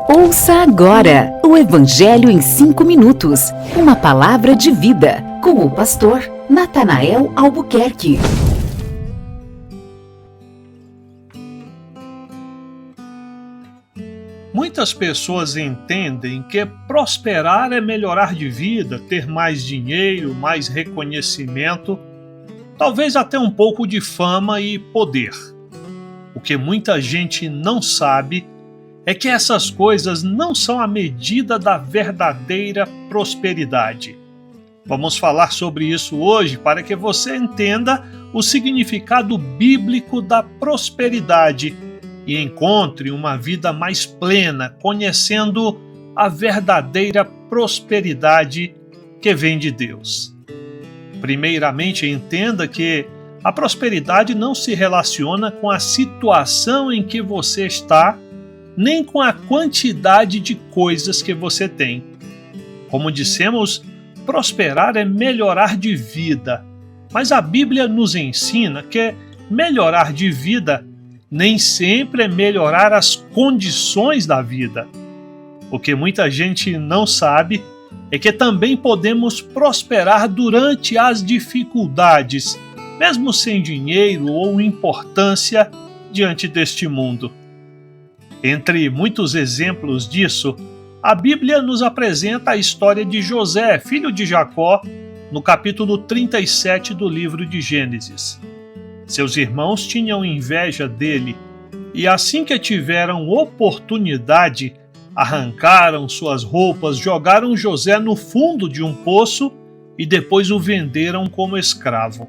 Ouça agora o Evangelho em 5 minutos. Uma palavra de vida com o pastor Natanael Albuquerque. Muitas pessoas entendem que prosperar é melhorar de vida, ter mais dinheiro, mais reconhecimento, talvez até um pouco de fama e poder. O que muita gente não sabe é que essas coisas não são a medida da verdadeira prosperidade. Vamos falar sobre isso hoje para que você entenda o significado bíblico da prosperidade e encontre uma vida mais plena, conhecendo a verdadeira prosperidade que vem de Deus. Primeiramente, entenda que a prosperidade não se relaciona com a situação em que você está, nem com a quantidade de coisas que você tem. Como dissemos, prosperar é melhorar de vida, mas a Bíblia nos ensina que melhorar de vida nem sempre é melhorar as condições da vida. O que muita gente não sabe é que também podemos prosperar durante as dificuldades, mesmo sem dinheiro ou importância diante deste mundo. Entre muitos exemplos disso, a Bíblia nos apresenta a história de José, filho de Jacó, no capítulo 37 do livro de Gênesis. Seus irmãos tinham inveja dele e, assim que tiveram oportunidade, arrancaram suas roupas, jogaram José no fundo de um poço e depois o venderam como escravo.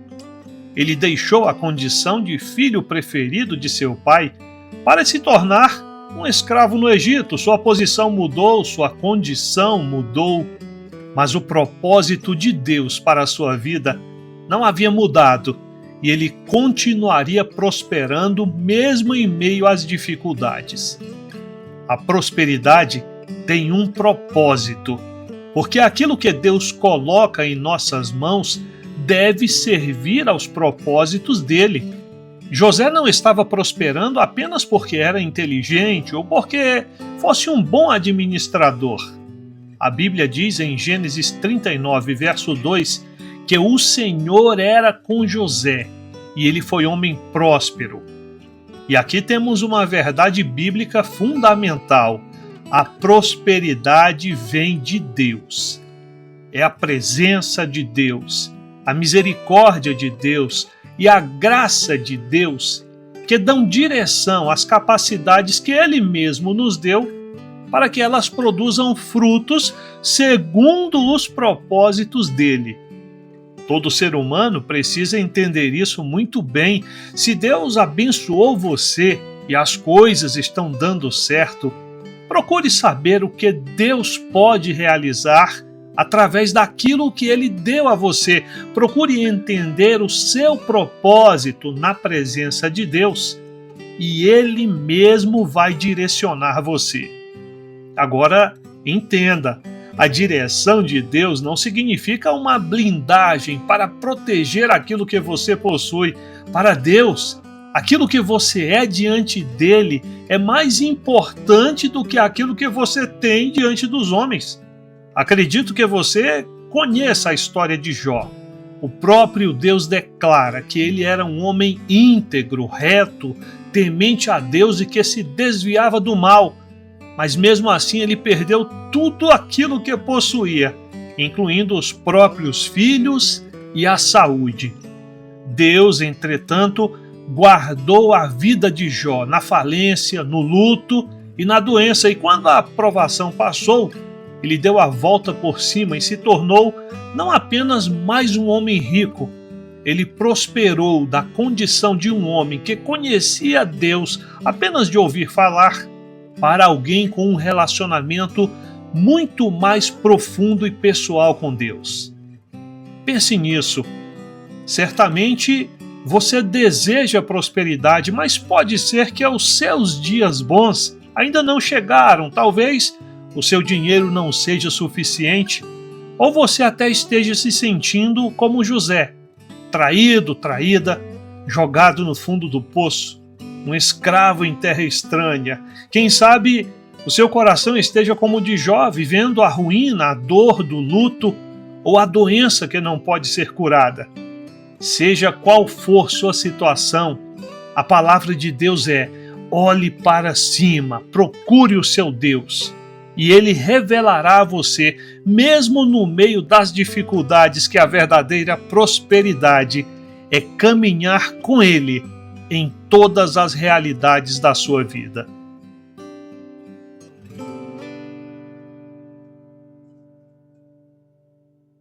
Ele deixou a condição de filho preferido de seu pai para se tornar um escravo no Egito. Sua posição mudou, sua condição mudou, mas o propósito de Deus para a sua vida não havia mudado e ele continuaria prosperando mesmo em meio às dificuldades. A prosperidade tem um propósito, porque aquilo que Deus coloca em nossas mãos deve servir aos propósitos dele. José não estava prosperando apenas porque era inteligente ou porque fosse um bom administrador. A Bíblia diz em Gênesis 39, verso 2, que o Senhor era com José e ele foi homem próspero. E aqui temos uma verdade bíblica fundamental: a prosperidade vem de Deus. É a presença de Deus, a misericórdia de Deus e a graça de Deus que dão direção às capacidades que Ele mesmo nos deu para que elas produzam frutos segundo os propósitos dele. Todo ser humano precisa entender isso muito bem. Se Deus abençoou você e as coisas estão dando certo, procure saber o que Deus pode realizar através daquilo que Ele deu a você. Procure entender o seu propósito na presença de Deus e Ele mesmo vai direcionar você. Agora, entenda, a direção de Deus não significa uma blindagem para proteger aquilo que você possui. Para Deus, aquilo que você é diante dele é mais importante do que aquilo que você tem diante dos homens. Acredito que você conheça a história de Jó. O próprio Deus declara que ele era um homem íntegro, reto, temente a Deus e que se desviava do mal. Mas mesmo assim ele perdeu tudo aquilo que possuía, incluindo os próprios filhos e a saúde. Deus, entretanto, guardou a vida de Jó na falência, no luto e na doença, e quando a provação passou, ele deu a volta por cima e se tornou não apenas mais um homem rico, ele prosperou da condição de um homem que conhecia Deus apenas de ouvir falar, para alguém com um relacionamento muito mais profundo e pessoal com Deus. Pense nisso. Certamente você deseja prosperidade, mas pode ser que os seus dias bons ainda não chegaram. Talvez o seu dinheiro não seja suficiente, ou você até esteja se sentindo como José, traído, traída, jogado no fundo do poço, um escravo em terra estranha. Quem sabe o seu coração esteja como o de Jó, vivendo a ruína, a dor do luto ou a doença que não pode ser curada. Seja qual for sua situação, a palavra de Deus é: olhe para cima, procure o seu Deus, e Ele revelará a você, mesmo no meio das dificuldades, que a verdadeira prosperidade é caminhar com Ele em todas as realidades da sua vida.